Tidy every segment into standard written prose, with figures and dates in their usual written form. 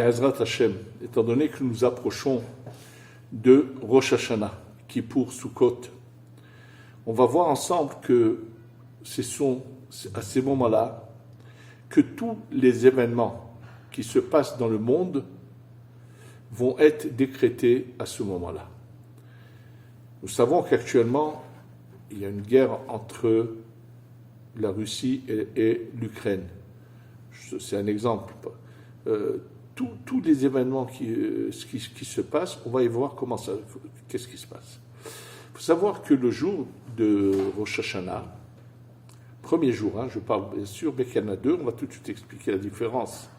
Be'ezrat Hashem, étant donné que nous approchons de Rosh Hashanah, Kippour, Sukkot, on va voir ensemble que ce sont à ces moments-là que tous les événements qui se passent dans le monde vont être décrétés à ce moment-là. Nous savons qu'actuellement, il y a une guerre entre la Russie et l'Ukraine. C'est un exemple. Tous les événements qui se passent, on va y voir qu'est-ce qui se passe. Il faut savoir que le jour de Rosh Hashanah, premier jour, je parle bien sûr, mais qu'il y en a deux, on va tout de suite expliquer la différence.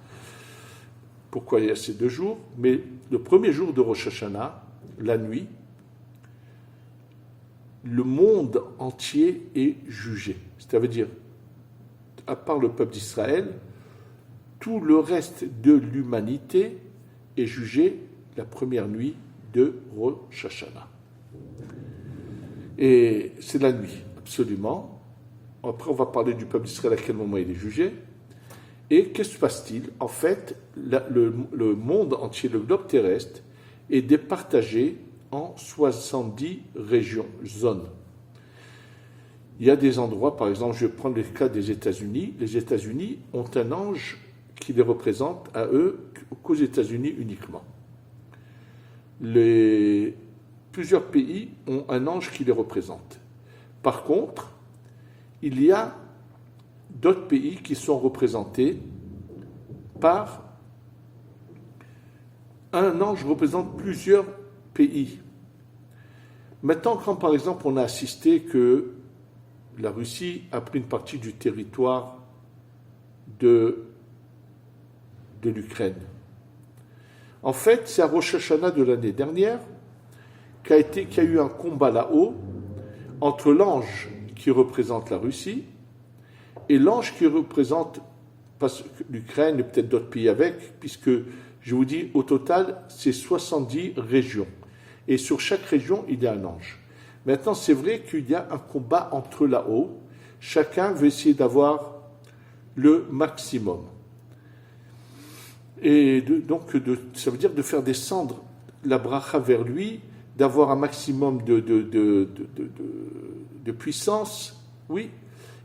Pourquoi il y a ces 2 jours, mais le premier jour de Rosh Hashanah, la nuit, le monde entier est jugé. C'est-à-dire, à part le peuple d'Israël, tout le reste de l'humanité est jugé la première nuit de Rosh Hashanah. Et c'est la nuit, absolument. Après, on va parler du peuple d'Israël, à quel moment il est jugé. Et qu'est-ce qui se passe-t-il ? En fait, le monde entier, le globe terrestre, est départagé en 70 régions, zones. Il y a des endroits, par exemple, je vais prendre le cas des États-Unis. Les États-Unis ont un ange qui les représente à eux qu'aux États-Unis uniquement. Plusieurs pays ont un ange qui les représente. Par contre, il y a d'autres pays qui sont représentés par un ange représente plusieurs pays. Maintenant, quand par exemple on a assisté que la Russie a pris une partie du territoire de l'Ukraine, en fait, c'est à Rosh Hashanah de l'année dernière qu'il y a eu un combat là-haut entre l'ange qui représente la Russie et l'ange qui représente l'Ukraine et peut-être d'autres pays avec, puisque je vous dis, au total, c'est 70 régions. Et sur chaque région, il y a un ange. Maintenant, c'est vrai qu'il y a un combat entre là-haut. Chacun veut essayer d'avoir le maximum. Et ça veut dire de faire descendre la bracha vers lui, d'avoir un maximum de puissance, oui.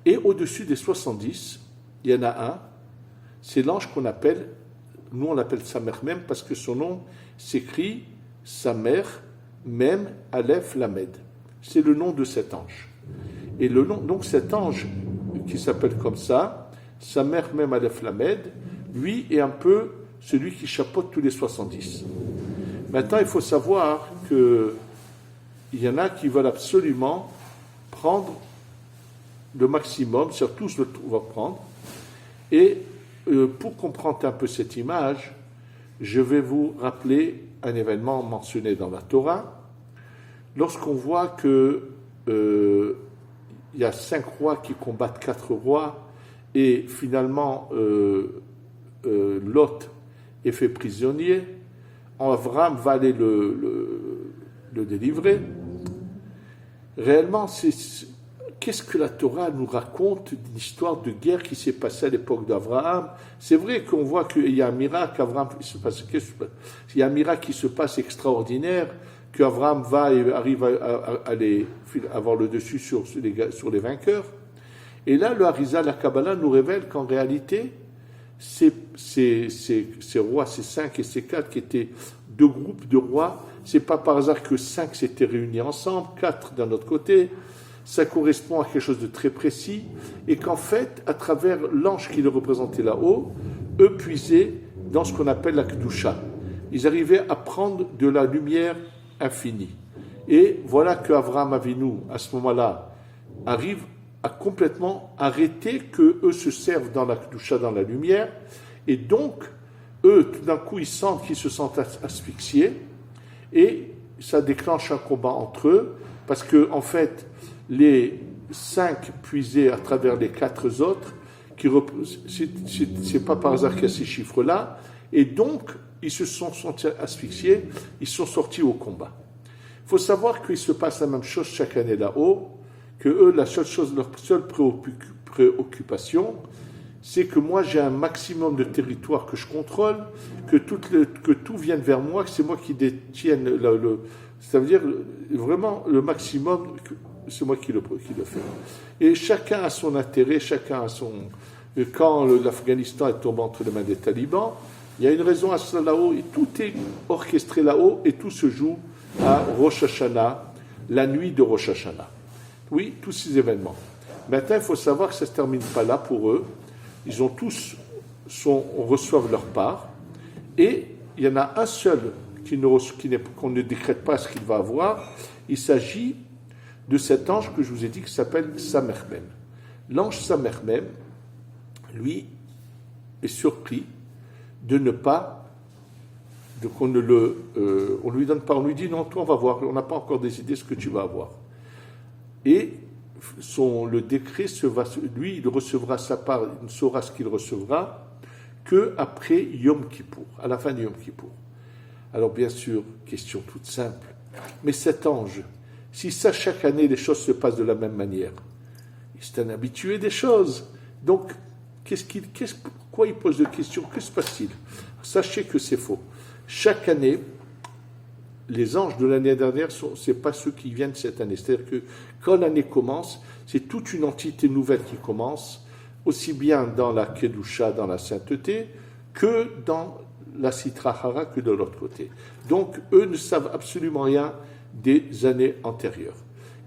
Et au-dessus des 70, il y en a un, c'est l'ange qu'on appelle, nous on l'appelle Samer Mem, parce que son nom s'écrit Samer Mem Aleph Lamed. C'est le nom de cet ange. Et le nom, donc cet ange qui s'appelle comme ça, Samer Mem Aleph Lamed, lui est un peu celui qui chapeaute tous les 70. Maintenant, il faut savoir qu'il y en a qui veulent absolument prendre le maximum, surtout tous vont prendre. Et pour comprendre un peu cette image, je vais vous rappeler un événement mentionné dans la Torah. Lorsqu'on voit que il y a 5 rois qui combattent 4 rois, et finalement Lot est fait prisonnier, Abraham va aller le délivrer. Réellement, qu'est-ce que la Torah nous raconte d'une histoire de guerre qui s'est passée à l'époque d'Abraham? C'est vrai qu'on voit qu'il y a un miracle, il y a un miracle qui se passe extraordinaire, qu'Abraham va et arrive à avoir le dessus sur les vainqueurs. Et là, le Harizal, la Kabbalah nous révèle qu'en réalité, ces rois, ces 5 et ces 4 qui étaient 2 groupes de rois, c'est pas par hasard que 5 s'étaient réunis ensemble, 4 d'un autre côté. Ça correspond à quelque chose de très précis, et qu'en fait, à travers l'ange qui le représentait là-haut, eux puisaient dans ce qu'on appelle la Kedusha. Ils arrivaient à prendre de la lumière infinie. Et voilà qu'Avraham Avinu, à ce moment-là, arrive à complètement arrêter qu'eux se servent dans la Kedusha, dans la lumière, et donc, eux, tout d'un coup, ils se sentent asphyxiés, et ça déclenche un combat entre eux, parce que, en fait, les 5 puisés à travers les 4 autres, c'est pas par hasard qu'il y a ces chiffres-là, et donc, ils se sont sentis asphyxiés, ils sont sortis au combat. Il faut savoir qu'il se passe la même chose chaque année là-haut, que eux, leur seule préoccupation, c'est que moi j'ai un maximum de territoire que je contrôle, que tout vienne vers moi, que c'est moi qui détienne ça veut dire vraiment le maximum, c'est moi qui le fais. Et chacun a son intérêt, chacun a son... Quand l'Afghanistan est tombé entre les mains des talibans, il y a une raison à cela là-haut, et tout est orchestré là-haut, et tout se joue à Rosh Hashanah, la nuit de Rosh Hashanah. Oui, tous ces événements. Maintenant, il faut savoir que ça ne se termine pas là pour eux. Ils ont tous, reçoivent leur part, et il y en a un seul qu'on ne décrète pas ce qu'il va avoir. Il s'agit de cet ange que je vous ai dit qui s'appelle Samermem. L'ange Samermem, lui, est surpris de ne pas, qu'on ne on lui donne pas, on lui dit non, toi on va voir, on n'a pas encore décidé ce que tu vas avoir. Et le décret lui, il recevra sa part, il ne saura ce qu'il recevra que après Yom Kippour, à la fin de Yom Kippour. Alors bien sûr, question toute simple, mais cet ange, si ça chaque année les choses se passent de la même manière, c'est un habitué des choses. Donc, pourquoi il pose de questions? Que se passe-t-il? Sachez que c'est faux. Chaque année, les anges de l'année dernière, ce n'est pas ceux qui viennent cette année. C'est-à-dire que quand l'année commence, c'est toute une entité nouvelle qui commence, aussi bien dans la Kedusha, dans la sainteté, que dans la Sitra Hara, que de l'autre côté. Donc, eux ne savent absolument rien des années antérieures.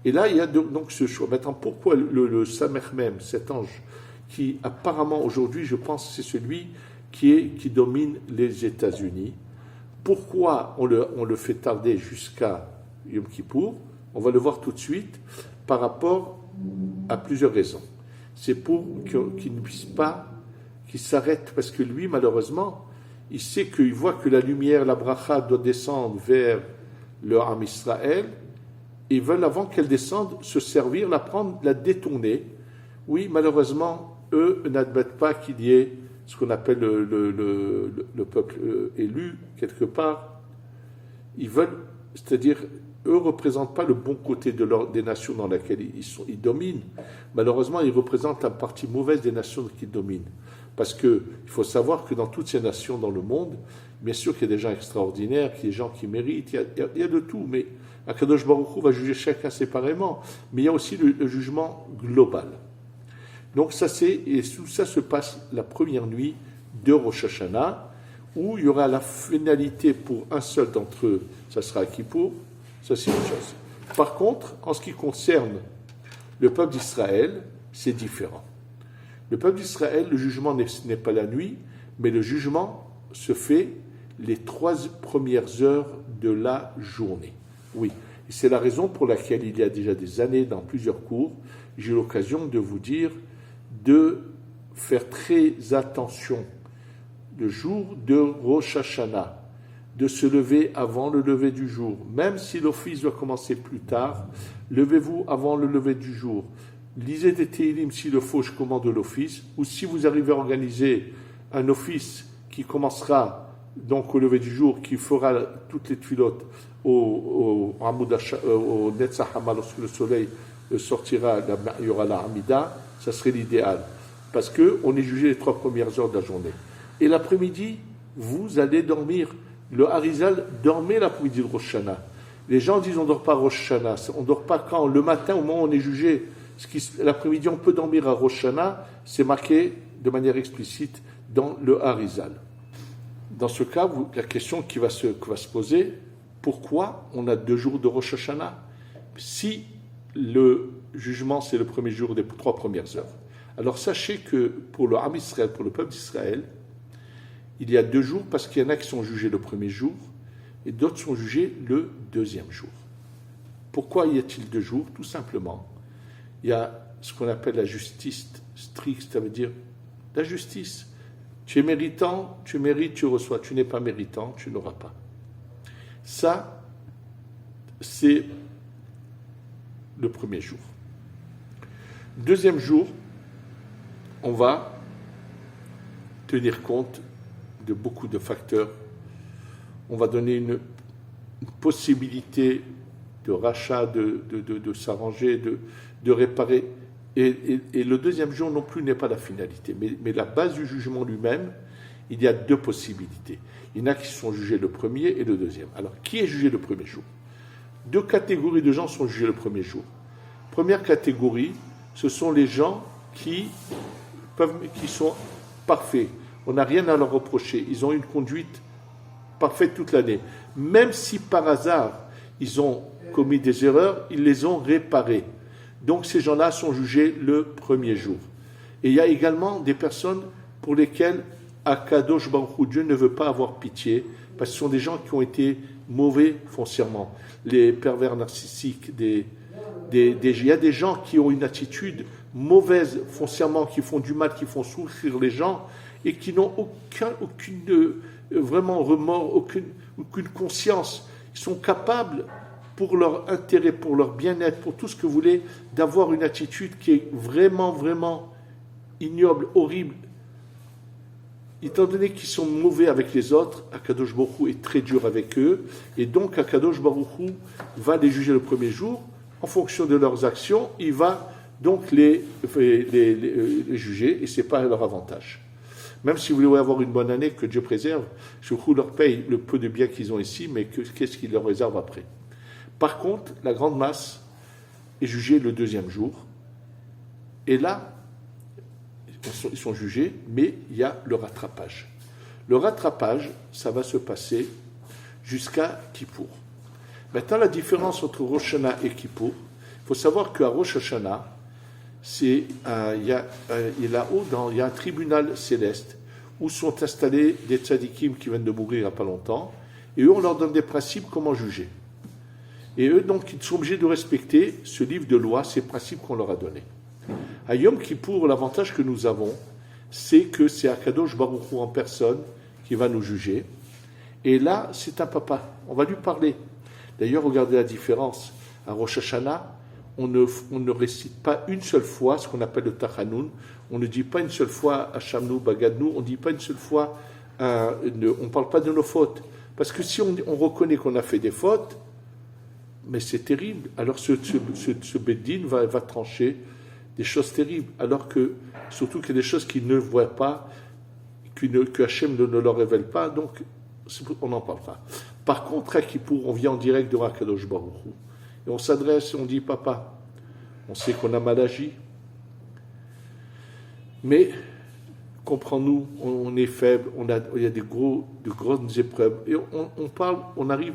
Et là, il y a donc ce choix. Maintenant, pourquoi le Samermem, cet ange, qui apparemment aujourd'hui, je pense, c'est celui qui domine les États-Unis. Pourquoi on le fait tarder jusqu'à Yom Kippour? On va le voir tout de suite par rapport à plusieurs raisons. C'est pour qu'il ne puisse pas, qu'il s'arrête, parce que lui, malheureusement, il sait qu'il voit que la lumière, la bracha, doit descendre vers le Ham Israël, et ils veulent, avant qu'elle descende, se servir, la prendre, la détourner. Oui, malheureusement, eux n'admettent pas qu'il y ait ce qu'on appelle le peuple élu, quelque part. Ils veulent, c'est-à-dire, eux ne représentent pas le bon côté des nations dans lesquelles ils dominent. Malheureusement, ils représentent la partie mauvaise des nations qu'ils dominent. Parce qu'il faut savoir que dans toutes ces nations dans le monde, bien sûr qu'il y a des gens extraordinaires, qu'il y a des gens qui méritent, il y a de tout, mais Akadosh Baruch Hu va juger chacun séparément. Mais il y a aussi le jugement global. Donc ça se passe la première nuit de Rosh Hashanah, où il y aura la finalité pour un seul d'entre eux, ça sera à Kippour, ça c'est une chose. Par contre, en ce qui concerne le peuple d'Israël, c'est différent. Le peuple d'Israël, le jugement n'est pas la nuit, mais le jugement se fait les 3 premières heures de la journée. Oui, et c'est la raison pour laquelle il y a déjà des années, dans plusieurs cours, j'ai eu l'occasion de vous dire de faire très attention le jour de Rosh Hashanah, de se lever avant le lever du jour. Même si l'office doit commencer plus tard, levez-vous avant le lever du jour. Lisez des Tehillim s'il le faut, je commande l'office. Ou si vous arrivez à organiser un office qui commencera donc au lever du jour, qui fera toutes les tuilotes au Netzach Hama, lorsque le soleil sortira, il y aura la Hamida, ça serait l'idéal. Parce qu'on est jugé les 3 premières heures de la journée. Et l'après-midi, vous allez dormir. Le Harizal, dormez l'après-midi de Rosh Hashanah. Les gens disent on ne dort pas Rosh Hashanah. On ne dort pas quand? Le matin, au moment où on est jugé. L'après-midi, on peut dormir à Rosh Hashanah. C'est marqué de manière explicite dans le Harizal. Dans ce cas, la question qui va se poser, pourquoi on a 2 jours de Rosh Hashanah si le jugement, c'est le premier jour des 3 premières heures? Alors sachez que pour le Ham Israël, pour le peuple d'Israël, il y a 2 jours parce qu'il y en a qui sont jugés le premier jour et d'autres sont jugés le 2e jour. Pourquoi y a-t-il 2 jours? Tout simplement, il y a ce qu'on appelle la justice stricte, ça veut dire la justice. Tu es méritant, tu mérites, tu reçois. Tu n'es pas méritant, tu n'auras pas. Ça, c'est le premier jour. 2e jour, on va tenir compte de beaucoup de facteurs. On va donner une possibilité de rachat, de s'arranger, de réparer Et le deuxième jour non plus n'est pas la finalité. Mais la base du jugement lui-même, il y a deux possibilités. Il y en a qui sont jugés le premier et le deuxième. Alors, qui est jugé le premier jour? Deux catégories de gens sont jugés le premier jour. Première catégorie, ce sont les gens qui sont parfaits. On n'a rien à leur reprocher. Ils ont une conduite parfaite toute l'année. Même si par hasard, ils ont commis des erreurs, ils les ont réparées. Donc ces gens-là sont jugés le premier jour. Et il y a également des personnes pour lesquelles Akadosh Baruch Hu, Dieu ne veut pas avoir pitié, parce que ce sont des gens qui ont été mauvais foncièrement. Les pervers narcissiques, il y a des gens qui ont une attitude mauvaise foncièrement, qui font du mal, qui font souffrir les gens, et qui n'ont aucune vraiment remords, aucune conscience. Ils sont capables, pour leur intérêt, pour leur bien-être, pour tout ce que vous voulez, d'avoir une attitude qui est vraiment, vraiment ignoble, horrible. Étant donné qu'ils sont mauvais avec les autres, Akadosh Baruch Hu est très dur avec eux, et donc Akadosh Baruch Hu va les juger le premier jour, en fonction de leurs actions, il va donc les juger, et ce n'est pas à leur avantage. Même si vous voulez avoir une bonne année, que Dieu préserve, Baruch Hu leur paye le peu de bien qu'ils ont ici, mais qu'est-ce qu'il leur réserve après? Par contre, la grande masse est jugée le deuxième jour, et là, ils sont jugés, mais il y a le rattrapage. Le rattrapage, ça va se passer jusqu'à Kippour. Maintenant, la différence entre Rosh Hashanah et Kippour, il faut savoir qu'à Rosh Hashanah, il y a un tribunal céleste où sont installés des tzadikim qui viennent de mourir il n'y a pas longtemps, et eux, on leur donne des principes comment juger. Et eux, donc, ils sont obligés de respecter ce livre de loi, ces principes qu'on leur a donnés. À Yom Kippour, l'avantage que nous avons, c'est que c'est Akadosh Baruch Hu en personne qui va nous juger. Et là, c'est un papa. On va lui parler. D'ailleurs, regardez la différence. À Rosh Hashanah, on ne récite pas une seule fois ce qu'on appelle le Tachanoun. On ne dit pas une seule fois Hachamnu, Bagadnu. On ne dit pas une seule fois. On ne parle pas de nos fautes. Parce que si on reconnaît qu'on a fait des fautes, mais c'est terrible. Alors ce Beddin va trancher des choses terribles, alors que, surtout qu'il y a des choses qu'ils ne voient pas, que Hachem ne leur révèle pas, donc on n'en parle pas. Par contre, à Kippour, on vient en direct de Akadosh Baruch Hu, et on s'adresse, on dit, papa, on sait qu'on a mal agi, mais, comprends-nous, on est faible, il y a de grandes épreuves, et on arrive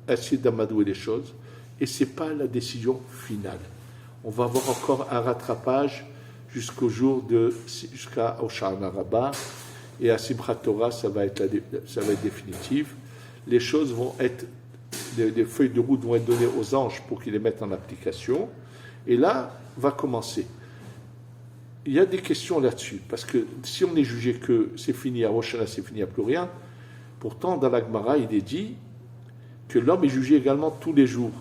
à essayer d'amadouer les choses, et ce n'est pas la décision finale. On va avoir encore un rattrapage jusqu'à Hoshana Rabbah, et à Simchat Torah, ça va être définitif. Les choses vont être, des feuilles de route vont être données aux anges pour qu'ils les mettent en application, et là, va commencer. Il y a des questions là-dessus, parce que si on est jugé que c'est fini à Hoshana, c'est fini, il n'y a plus rien, pourtant, dans la Gemara, il est dit que l'homme est jugé également tous les jours.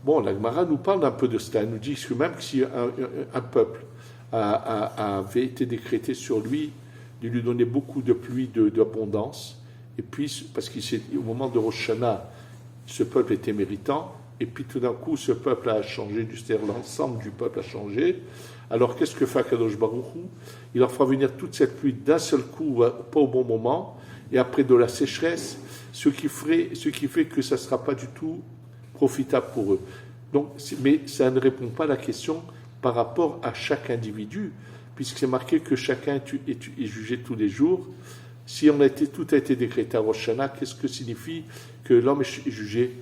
Bon, la Gemara nous parle un peu de cela. Elle nous dit que même si un peuple avait été décrété sur lui de lui donner beaucoup de pluie, d'abondance, et puis, parce qu'au moment de Rosh Hashanah, ce peuple était méritant, et puis tout d'un coup, ce peuple a changé, c'est-à-dire l'ensemble du peuple a changé. Alors, qu'est-ce que fait Akadosh Baruch Hu? Il leur fera venir toute cette pluie d'un seul coup, pas au bon moment, et après de la sécheresse, ce qui fait que ça ne sera pas du tout profitable pour eux. Donc, mais ça ne répond pas à la question par rapport à chaque individu, puisque c'est marqué que chacun est jugé tous les jours. Si tout a été décrété à Rosh Hashanah, qu'est-ce que signifie que l'homme est jugé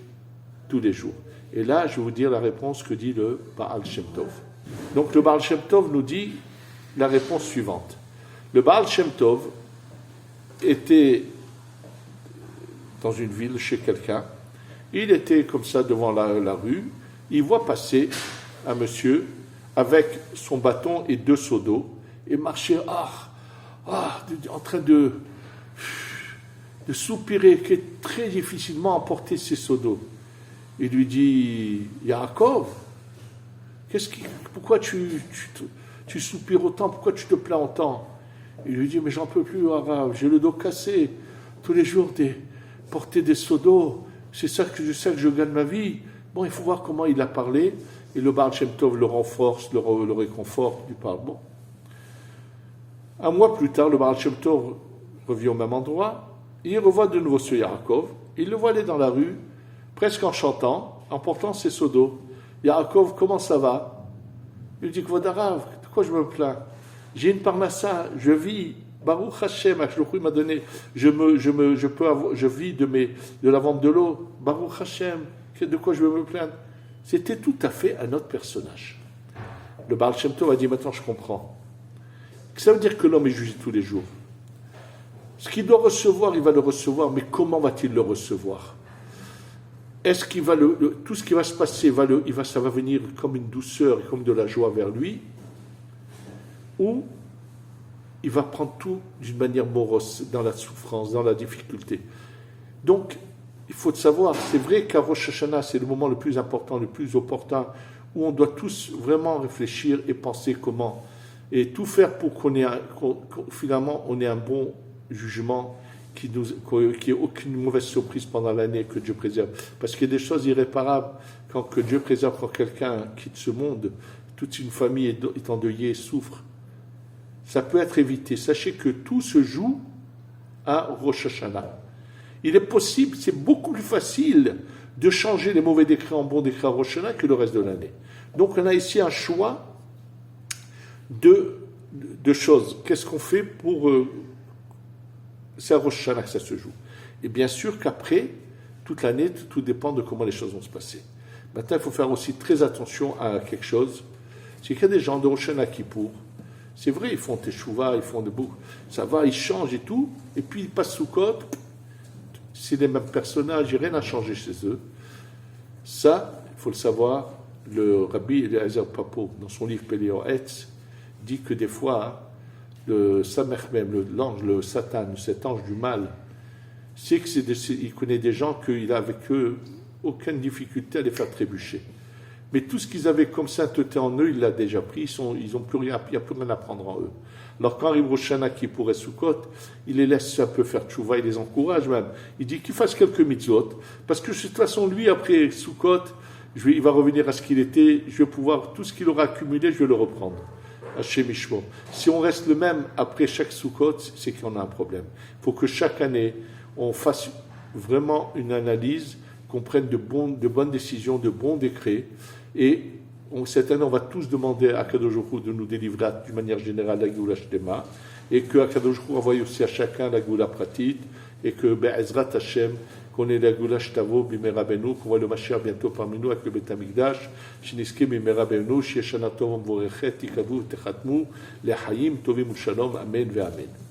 tous les jours? Et là, je vais vous dire la réponse que dit le Baal Shem Tov. Donc, le Baal Shem Tov nous dit la réponse suivante. Le Baal Shem Tov était dans une ville chez quelqu'un. Il était comme ça devant la rue. Il voit passer un monsieur avec son bâton et 2 seaux d'eau et marcher en train de soupirer, qui est très difficilement à porter ces seaux d'eau. Il lui dit, Yaakov, pourquoi tu soupires autant, pourquoi tu te plains autant? Il lui dit, mais j'en peux plus, Arabe, j'ai le dos cassé, tous les jours porter des seaux d'eau, c'est ça que je sais que je gagne ma vie. Bon, il faut voir comment il a parlé, et le Baal Shem Tov le renforce, le réconforte, lui parle. Bon. Un mois plus tard, le Baal Shem Tov revient au même endroit, et il revoit de nouveau ce Yaakov, il le voit aller dans la rue, presque en chantant, en portant ses seaux d'eau. Yaakov, comment ça va? Il dit, Kvod Harav, de quoi je me plains? J'ai une parnassa, je vis, Baruch Hashem, il m'a donné, je vis de la vente de l'eau, Baruch Hashem, de quoi je veux me plaindre? C'était tout à fait un autre personnage. Le Baal Shem Tov a dit, maintenant je comprends. Ça veut dire que l'homme est jugé tous les jours. Ce qu'il doit recevoir, il va le recevoir, mais comment va-t-il le recevoir? Est-ce qu'il va tout ce qui va se passer, ça va venir comme une douceur et comme de la joie vers lui, ou il va prendre tout d'une manière morose, dans la souffrance, dans la difficulté. Donc, il faut savoir, c'est vrai qu'à Rosh Hashanah, c'est le moment le plus important, le plus opportun, où on doit tous vraiment réfléchir et penser comment, et tout faire pour finalement on ait un bon jugement, qu'il n'y ait aucune mauvaise surprise pendant l'année, que Dieu préserve. Parce qu'il y a des choses irréparables, que Dieu préserve quand quelqu'un quitte ce monde, toute une famille est endeuillée, souffre. Ça peut être évité. Sachez que tout se joue à Rosh Hashanah. Il est possible, c'est beaucoup plus facile de changer les mauvais décrets en bons décrets à Rosh Hashanah que le reste de l'année. Donc on a ici un choix de choses. Qu'est-ce qu'on fait pour... c'est à Rosh Hashanah que ça se joue. Et bien sûr qu'après, toute l'année, tout dépend de comment les choses vont se passer. Maintenant, il faut faire aussi très attention à quelque chose. C'est qu'il y a des gens de Rosh Hashanah Kippour, c'est vrai, ils font Teshuvah, ils font debout, ça va, ils changent et tout, et puis ils passent sous côte, c'est les mêmes personnages, il n'y a rien à changer chez eux. Ça, il faut le savoir, le Rabbi Eliezer Papo, dans son livre Péléo Etz, dit que des fois, le Samech même, l'ange, le Satan, cet ange du mal, c'est il connaît des gens qu'il a avec eux aucune difficulté à les faire trébucher. Mais tout ce qu'ils avaient comme sainteté en eux, il l'a déjà pris, ils ont plus rien, il n'y a plus rien à prendre en eux. Alors quand arrive Rosh Hashanah qui pourrait Soukot, il les laisse un peu faire tchouva, il les encourage même. Il dit qu'il fasse quelques mitzvot, parce que de toute façon, lui, après Soukot, il va revenir à ce qu'il était, je vais pouvoir, tout ce qu'il aura accumulé, je vais le reprendre. Hashem Ishmo. Si on reste le même après chaque Soukot, c'est qu'on a un problème. Il faut que chaque année, on fasse vraiment une analyse, qu'on prenne de bonnes décisions, de bons décrets, et cette année, on va tous demander à Kadosh Baruch Hu de nous délivrer d'une manière générale la Géoula Shlema, et que Kadosh Baruch Hu envoie aussi à chacun la Géoula Pratit, et que Be'ezrat Hashem, qu'on ait la Géoula Shtavo, Bimera Benu, qu'on voit le Mashiach bientôt parmi nous avec le Beth Amikdash, Shiniske Bimera Benu, Shieshana Tov Mvorechet, Tikavu, Techatmu, Lehayim, Tovim Shalom, Amen, Ve Amen.